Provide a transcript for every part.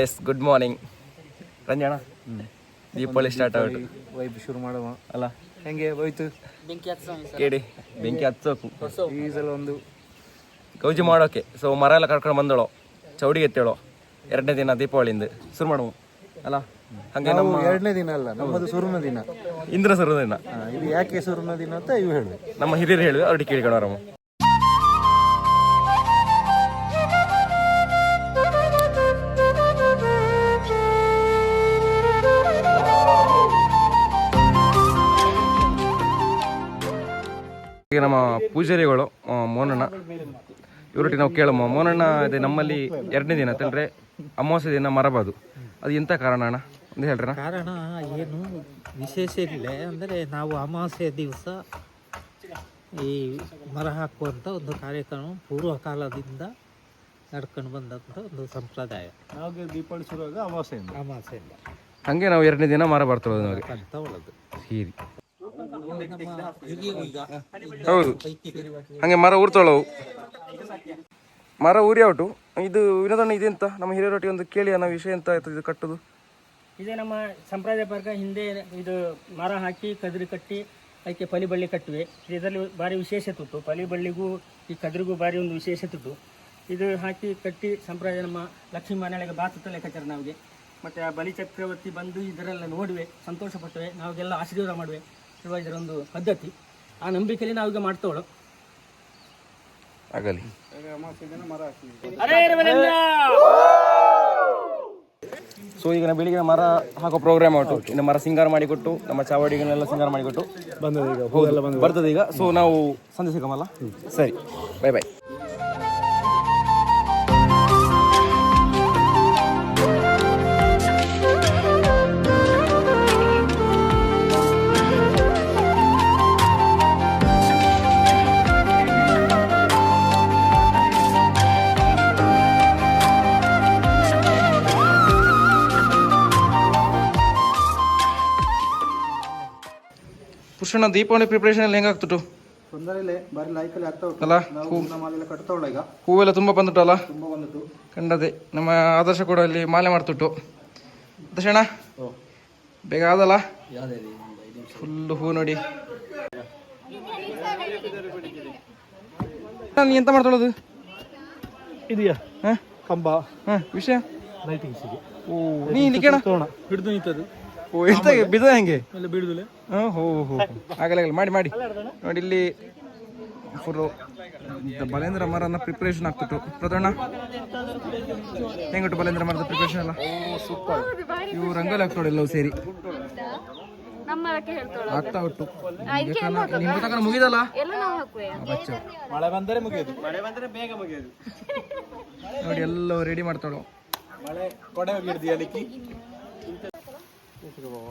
S good morning ರಂಜಣ್ಣ. Deepavali start ಆಗುತ್ತೆ, vibe ಶುರು ಮಾಡುವ ಅಲ್ಲ? ಹೆಂಗೆ ಹೋಯ್ತು ಕೇಳಿ ಬೆಂಕಿ ಹಚ್ಚೋಕು ಈ ಸಲ ಒಂದು ಗೌಜಿ ಮಾಡೋಕೆ. ಸೊ ಮರ ಎಲ್ಲ ಕರ್ಕೊಂಡು ಬಂದಳು, ಚೌಡಿಗೆ ಎತ್ತೇಳೋ. 2ನೇ ದಿನ ದೀಪಾವಳಿಯಿಂದ ಶುರು ಮಾಡುವ ಅಲ್ಲ? ಹಂಗೆ ನಮ್ಮ 2ನೇ ದಿನ ಅಲ್ಲ, ನಮ್ಮದು ಸುರುನ ದಿನ, ಇಂದ್ರ ಸುರುನ ದಿನ. ಇದು ಯಾಕೆ ಸುರುನ ದಿನ ಅಂತ ಇವು ಹೇಳಿ ನಮ್ಮ ಹಿರಿಯರು ಹೇಳಿದ್ರು, ಅವ್ರಿಗೆ ಕೇಳ್ಕೊಂಡವರಮ್ಮ. ಈಗ ನಮ್ಮ ಪೂಜಾರಿಗಳು ಮೋನಣ್ಣ ಇವರೊಟ್ಟಿಗೆ ನಾವು ಕೇಳಮ್ಮ. ಮೋನಣ್ಣ ಇದೆ ನಮ್ಮಲ್ಲಿ 2ನೇ ದಿನ ಅಂತಂದ್ರೆ ಅಮಾವಾಸ್ಯೆ ದಿನ ಮರಬಾದು, ಅದು ಎಂತ ಕಾರಣ ಅಣ್ಣ ಅಂತ ಹೇಳ್ರ? ಕಾರಣ ಏನು ವಿಶೇಷ ಇಲ್ಲ, ಅಂದರೆ ನಾವು ಅಮಾವಾಸ್ಯೆ ದಿವಸ ಈ ಮರ ಹಾಕುವಂಥ ಒಂದು ಕಾರ್ಯಕ್ರಮ ಪೂರ್ವ ಕಾಲದಿಂದ ನಡ್ಕೊಂಡು ಬಂದಂಥ ಒಂದು ಸಂಪ್ರದಾಯ. ನಾವು ದೀಪಾವಳಿ ಶುರುವಾಗ ಅಮಾವಾಸ್ಯೆಯಿಂದ ಹಂಗೆ ನಾವು 2ನೇ ದಿನ ಮರ ಬರ್ತೇವೆ ನೋಡಿ ಅಂತ ಒಳದು ಹೀರಿ. ಹೌದು, ಹಂಗೆ ಮರ ಊರ್ತೊಳವು. ಮರ ಊರಿ ಔಟು. ಇದು ವಿನೋದಣ್ಣ, ಇದೆಂತ ನಮ್ಮ ಹಿರಿಯರೊಟ್ಟಿಗೆ ಒಂದು ಕೇಳಿ ಅನ್ನೋ ವಿಷಯ ಎಂತ ಆಯ್ತು ಇದು ಕಟ್ಟುದು? ಇದೇ ನಮ್ಮ ಸಂಪ್ರದಾಯ ಪ್ರಕಾರ ಹಿಂದೆ ಇದು ಮರ ಹಾಕಿ ಕದ್ರಿ ಕಟ್ಟಿ ಅದಕ್ಕೆ ಪಲಿ ಬಳ್ಳಿ ಕಟ್ಟುವೆ. ಇದರಲ್ಲಿ ಭಾರಿ ವಿಶೇಷತೆ ಉಂಟು, ಪಲಿ ಬಳ್ಳಿಗೂ ಈ ಕದ್ರಿಗೂ ಭಾರಿ ಒಂದು ವಿಶೇಷತೆ ಉಂಟು. ಇದು ಹಾಕಿ ಕಟ್ಟಿ ಸಂಪ್ರದಾಯ ನಮ್ಮ ಲಕ್ಷ್ಮೀ ಮನೆಯೊಳಗೆ ಬಾತುತ್ತ ಲೆಕ್ಕಾಚಾರ ನಾವಿಗೆ. ಮತ್ತು ಆ ಬಲಿ ಚಕ್ರವರ್ತಿ ಬಂದು ಇದರೆಲ್ಲ ನೋಡುವೆ, ಸಂತೋಷ ಪಟ್ಟುವೆ, ನಾವಿಗೆಲ್ಲ ಆಶೀರ್ವಾದ ಮಾಡುವೆ. ಇರುವ ಇದರೊಂದು ಪದ್ಧತಿ, ಆ ನಂಬಿಕೆಯಲ್ಲಿ ನಾವೀಗ ಮಾಡ್ತೇವಳು. ಆಗಲಿ. ಸೊ ಈಗ ನಾವು ಬೆಳಿಗ್ಗೆ ಮರ ಹಾಕೋ ಪ್ರೋಗ್ರಾಮ್ ಆಟು. ಇನ್ನು ಮರ ಸಿಂಗಾರ ಮಾಡಿಕೊಟ್ಟು ನಮ್ಮ ಚಾವಡಿಗಳನ್ನೆಲ್ಲ ಸಿಂಗಾರ ಮಾಡಿಕೊಟ್ಟು ಬರ್ತದೆ ಈಗ. ಸೊ ನಾವು ಸಂಜೆ ಸಿಗಮಲ್ಲ? ಸರಿ, ಬೈ ಬೈ. ಪುರುಷನ ದೀಪಾವಳಿ ಪ್ರಿಪರೇಷನ್ ಎಲ್ಲ ಹೆಂಗಾಗ್ತುಟು? ಅಲ್ಲ, ಹೂವೆಲ್ಲ ತುಂಬ ಬಂದುಟಲ್ಲ, ಕಂಡದೆ. ನಮ್ಮ ಆದರ್ಶ ಕೂಡ ಅಲ್ಲಿ ಮಾಲೆ ಮಾಡ್ತುಟ್ಟು. ದರ್ಶನ ಬೇಗ ಆದಲ್ಲ, ಫುಲ್ಲು ಹೂ ನೋಡಿ. ನೀ ಎಂತ ಮಾಡ್ತೊಳೋದು? ಇದೆಯಾ ಕಂಬ ವಿಷಯ ಲೈಟಿಂಗ್ಸ್. ಓ, ನೀ ಇಲ್ಲಿ ಕೇಳ ಹಿಡಿದು ನಿಂತದ್ದು. ಓ, ಎಂತ ಬಿದ ಹೆಂಗೆ? ಎಲ್ಲ ಬಿಡುದಿಲ್ಲ. ಹೋ ಆಗಲ್ಲ ಮಾಡಿ ಮಾಡಿ ನೋಡಿ. ಇಲ್ಲಿ ಫುಲ್ಲು ಬಲೇಂದ್ರ ಮರನ ಪ್ರಿಪರೇಷನ್ ಆಗ್ತಿತ್ತು. ಪ್ರದಣ್ಣ ಹೆಂಗುಂಟು ಬಲೇಂದ್ರ ಮರದ ಪ್ರಿಪರೇಷನ್ ಎಲ್ಲ? ಸೂಪರ್. ಇವು ರಂಗೋಲಿ ಆಗ್ತಾಳೆ ಎಲ್ಲವೂ ಸೇರಿ ಆಗ್ತಾ ಉಂಟು. ನಿಮ್ಗೆ ತಗೊಂಡು ಮುಗಿದಲ್ಲ? ಮಳೆ ಬಂದರೆ ಮುಗಿಯೋದು, ಮಳೆ ಬಂದರೆ ಬೇಗ ಮುಗಿಯೋದು. ನೋಡಿ ಎಲ್ಲವೂ ರೆಡಿ ಮಾಡ್ತಾಳು. ಮಳೆ ಕೊಡೆ ಹೋಗಿರ್ದಿ.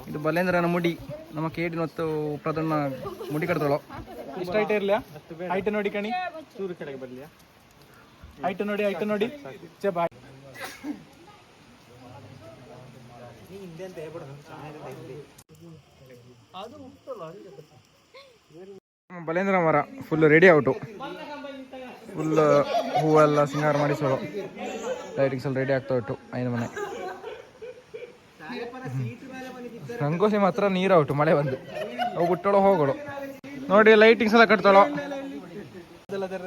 ಇದು ಬಲೇಂದ್ರನ ಮುಡಿ. ನಮ್ಮ ಕೇಡಿ ಮತ್ತು ಪ್ರದಣ್ಣ ಮುಡಿ ಕಟ್ತಾಳು. ಇಷ್ಟ ಹೈಟ್ ಇರ್ಲಿಯಾ? ಹೈಟ್ ನೋಡಿ ಕಣಿ, ಚೂರು ಕೆಳಗೆ ಬರ್ಲಿಯಾ? ಹೈಟ್ ನೋಡಿ, ಹೈಟ್ ನೋಡಿ. ಬಲೇಂದ್ರ ಮರ ಫುಲ್ ರೆಡಿ ಔಟು. ಫುಲ್ ಹೂವೆಲ್ಲ ಸಿಂಗಾರ ಮಾಡಿಸೋಳು, ಲೈಟಿಂಗ್ಸ್ ಎಲ್ಲ ರೆಡಿ ಆಗ್ತಾ ಉಂಟು. ಐದು ಮನೆ ರಂಗೋಲಿ ಮಾತ್ರ ನೀರು ಔಟು, ಮಳೆ ಬಂದು ಅವು ಬಿಟ್ಟೋಳು ಹೋಗೋಳು. ನೋಡಿ ಲೈಟಿಂಗ್ಸ್ ಎಲ್ಲ ಕಟ್ತಾಳೋ.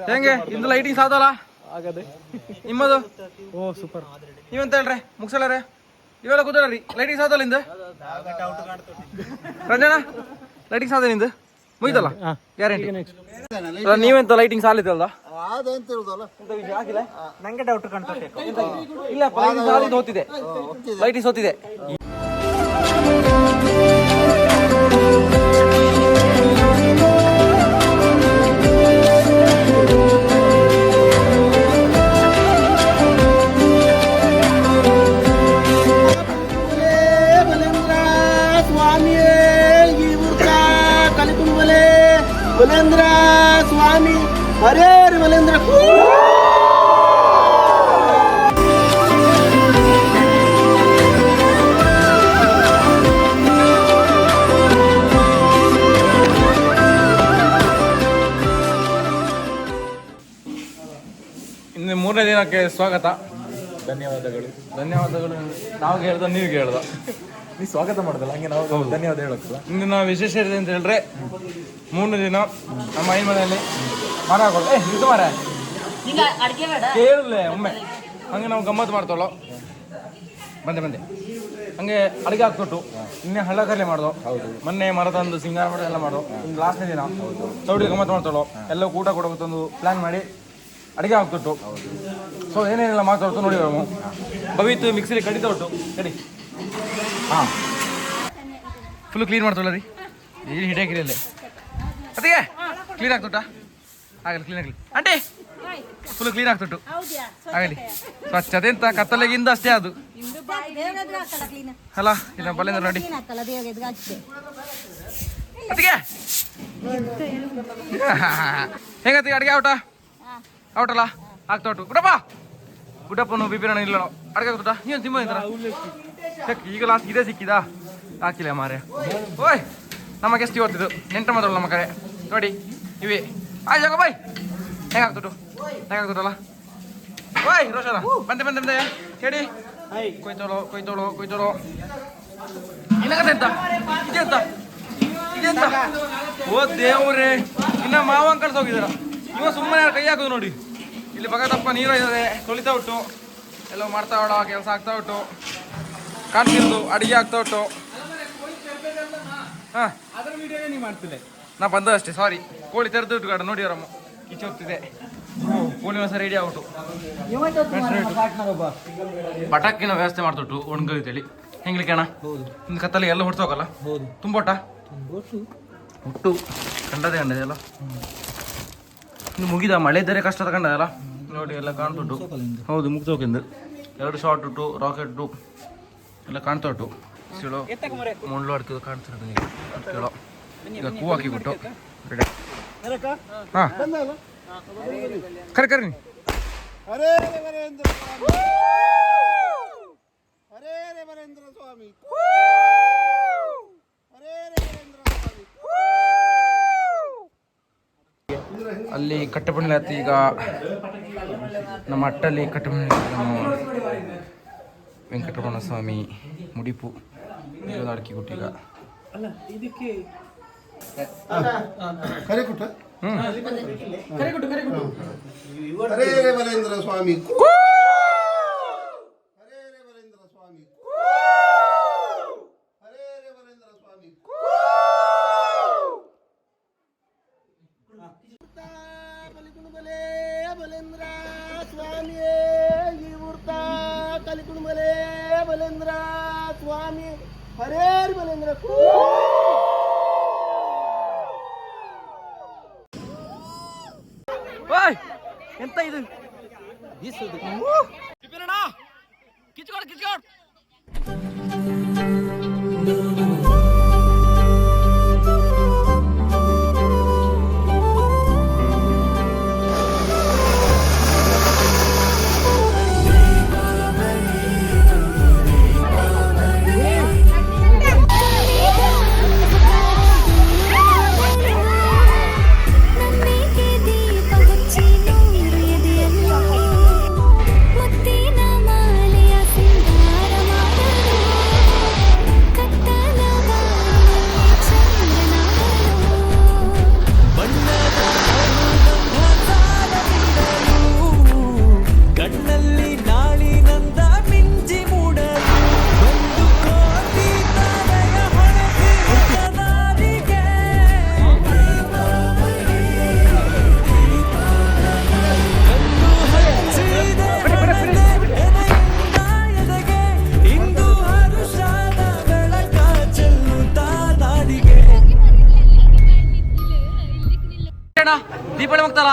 ಹೆಂಗೆ ಇಂದು ಲೈಟಿಂಗ್ಸ್ ಆದಲ್ಲ ಆಗದೆ ನಿಮ್ಮದು? ಓ ಸೂಪರ್. ನೀವೆಂತ ಹೇಳ್ರಿ ಮುಗಿಸಲ್ಲಾರೆ ಇವೆಲ್ಲ ಕೂತಾಳ್ರಿ. ಲೈಟಿಂಗ್ಸ್ ಆದಲ್ಲ ನಿಂದು? ರಂಜನ ಲೈಟಿಂಗ್ಸ್ ಆದ ನಿಂದು? ಮುಗಿತಲ್ಲ ಗ್ಯಾರಂಟಿ? ನೀವೆಂತ ಲೈಟಿಂಗ್ಸ್ ಆಲಿದ್ದಲ್ಲ? ನಂಗೆ ಡೌಟ್ ಕಾಣ್ತದೆ. ಇಲ್ಲ, ಹೋಗ್ತಿದೆ, ಲೈಟಿಂಗ್ಸ್ ಹೋಗ್ತಿದೆ. ಬಲೇಂದ್ರ ಸ್ವಾಮಿ ಹರೇ ಬಲೇಂದ್ರ. ಇನ್ನು 3ನೇ ದಿನಕ್ಕೆ ಸ್ವಾಗತ. ಧನ್ಯವಾದಗಳು. ನಾವು ಹೇಳ್ದ ನೀವು ಕೇಳ್ದ. ನೀ ಸ್ವಾಗತ ಮಾಡೋದಲ್ಲ, ಹಂಗೆ ನಾವು ಧನ್ಯವಾದ ಹೇಳೋಕ್ಕಲ್ಲ. ಇಂದಿನ ವಿಶೇಷ ಇದೆ ಅಂತ ಹೇಳಿದ್ರೆ 3 ದಿನ ನಮ್ಮ ಐ ಮನೆಯಲ್ಲಿ ಮರ ಹಾಕೊಳ್ಳೋ ಇದು ಮರ ಕೇಳಲೆ ಒಮ್ಮೆ ಹಂಗೆ ನಾವು ಗಮ್ಮತ್ತು ಮಾಡ್ತೋಳು. ಬಂದೆ ಹಂಗೆ ಅಡುಗೆ ಹಾಕ್ಕೊಟ್ಟು ಇನ್ನೇ ಹಳ್ಳ ಕರ್ಲೆ ಮಾಡ್ದೋ. ಮೊನ್ನೆ ಮರ ತಂದು ಸಿಂಗಾರ ಮಾಡಿ ಎಲ್ಲ ಮಾಡೋ. ಇನ್ನು ಲಾಸ್ಟ್ನೇ ದಿನ ಚೌಡಿ ಗಮ್ಮತ್ತು ಮಾಡ್ತೋಳು. ಎಲ್ಲ ಊಟ ಕೊಡೋದು ಪ್ಲ್ಯಾನ್ ಮಾಡಿ ಅಡುಗೆ ಹಾಕ್ಕೊಟ್ಟು. ಸೊ ಏನೇನೆಲ್ಲ ಮಾತಾಡ್ತು ನೋಡಿ. ಭವಿತ್ತು ಮಿಕ್ಸಿಲಿ ಕಡಿತ ಉಂಟು ಕಡಿ. ಹಾಂ ಫುಲ್ಲು ಕ್ಲೀನ್ ಮಾಡ್ತೋಳ ರೀ. ಏನು ಹಿಡಿಯಾಕಿರಿ ಅಲ್ಲೇ ಅದಕ್ಕೆ ಕ್ಲೀನ್ ಆಗ್ತುಂಟಾ? ಆಗಲಿ ಕ್ಲೀನ್ ಆಗಲಿ ಆಂಟಿ. ಫುಲ್ ಕ್ಲೀನ್ ಆಗ್ತುಂಟು ಆಗಲಿ. ಸ್ವಚ್ಛತೆ ಅಂತ ಕತ್ತಲೆಗಿಂದ ಅಷ್ಟೇ ಅದು ಅಲ್ಲ. ಇನ್ನು ಬಲ್ಲಿಂದ ನೋಡಿ ಅದಕ್ಕೆ ಹೆಂಗತ್ತಿ ಅಡುಗೆ ಔಟಲ್ಲ ಆಗ್ತಾ ಉಂಟು. ಗುಡಪ್ಪನು ಬಿಪಿನ ಇಲ್ಲ ಅಡುಗೆ ಆಗ್ತುಂಟ. ಏನು ತಿಂಬ ಇಂತರ ಈಗ ಲಾಸ್ಟ್ ಇದೇ ಸಿಕ್ಕಿದಾ? ಹಾಕಿಲ್ಲ ಮಾರೆ. ಓಯ್ ನಮ್ಮ ಗೆಸ್ಟ್ ಇವತ್ತಿದ್ದು ನೆಂಟ ಮಾತ್ರ ನಮ್ಮ ಕಡೆ ನೋಡಿ ಇವೆ. ಆಯ್ ಜಾಗ ಬಾಯ್ ಹೆಂಗಾಗ್ತುಂಟಲ್ಲ. ಓಯ್ ರೋಷನ ಬಂದೆ ಹೇಳಿ. ಕೊಯ್ತೋಳು ಏನಾಗತ್ತೆ ಅಂತ ಇದೆಂತ ಓ ದೇವ್ರೆ. ಇನ್ನ ಮಾವನ್ ಕಳ್ಸೋಗಿದಾರ. ಇವ ಸುಮ್ಮನೆ ಕೈ ಹಾಕೋದು ನೋಡಿ. ಇಲ್ಲಿ ಬಗದಪ್ಪ ನೀರು ಇದೆ ತೊಳಿತಾ ಉಂಟು. ಎಲ್ಲೋ ಮಾಡ್ತಾ ಉಂಟು ಕೆಲಸ ಆಗ್ತಾ ಉಂಟು. ಕಾಣ್ತಿರೋದು ಅಡಿಗೆ ಆಗ್ತಾ ಉಂಟು. ಹಾಂ ಅದರ ವಿಡಿಯೋನೇ ನೀವು ಮಾಡ್ತಿದ್ದೆ. ನಾ ಬಂದ ಅಷ್ಟೇ ಸಾರಿ. ಕೋಳಿ ತೆರೆದು ಇಟ್ಟು ಗಾಡ ನೋಡಿ ಅವರಮ್ಮ ಕಿಚ್ಚಿ ಹೋಗ್ತಿದೆ. ಕೋಳಿ ಮಸ ರೆಡಿ ಆಗ್ಬಿಟ್ಟು ಪಟಾಕಿನ ವ್ಯವಸ್ಥೆ ಮಾಡ್ತುಂಟು ಒಣಗಲಿ ಹೆಂಗ್ಲಿಕ್ಕೆ ಅಣ್ಣ. ಒಂದು ಕತ್ತಲ್ಲಿ ಎಲ್ಲ ಹೊಡ್ಸೋಕಲ್ಲ ತುಂಬೋಟ ಹುಟ್ಟು ಕಂಡದೆ ಅಲ್ಲ. ಇನ್ನು ಮುಗಿದ ಮಳೆ ಇದ್ದರೆ ಕಷ್ಟ ತಗೊಂಡದಲ್ಲ ನೋಡಿ. ಎಲ್ಲ ಕಾಣ್ತುಂಟು. ಹೌದು ಮುಗ್ದೋಕಿಂದು 2 ಶಾರ್ಟ್ ಉಂಟು ರಾಕೆಟ್ ಉಂಟು ಎಲ್ಲ ಕಾಣ್ತಾ ಉಂಟು. ಸಿಳೋ ಮುಂಡ್ಲು ಅಡ್ಕೋದು ಕಾಣ್ತಿರೋದು ನೀವು ಕೇಳೋ. ಈಗ ಹೂ ಹಾಕಿಬಿಟ್ಟು ರೆಡಿ. ಹಾಂ ಕರಿ ಹರೇ ವರೇಂದ್ರ ಸ್ವಾಮಿ, ಹರೇ ವರೇಂದ್ರ ಸ್ವಾಮಿ, ಹರೇ ವರೇಂದ್ರ ಸ್ವಾಮಿ. ಅಲ್ಲಿ ಕಟ್ಟಬಂಡ್ಲೆ ಆಯ್ತು. ಈಗ ನಮ್ಮ ಅಟ್ಟಲ್ಲಿ ಕಟ್ಟಬಂಡ್ಲೆ ನಮ್ಮ ವೆಂಕಟರಮಣ ಸ್ವಾಮಿ ಮುಡಿಪು ಅಡಿಕೆ ಕೊಟ್ಟೀಗ ಕರೆ ಕೊಟ್ಟ ಹರೇ ವರೇಂದ್ರ ಸ್ವಾಮಿ, ಹರೇ ವರೇಂದ್ರ ಸ್ವಾಮಿ, ಹರೇ ವರೇಂದ್ರ ಸ್ವಾಮಿ. ಕಲಿಕುಣಬಲೇ ಬಲೇಂದ್ರ ಸ್ವಾಮಿಯೇ ಈ ಊರ್ತ ಕಲಿಕುಣಬಲೇ ಬಲೇಂದ್ರ ಸ್ವಾಮಿ, ಹರೇ ಬಲೇಂದ್ರ. ಎಂತ ಇದು ಬೀಸುದು ಕಿಚ್ಕೊಡ್ ದೀಪಾವಳಿ ಮುಗ್ತಲ್ಲ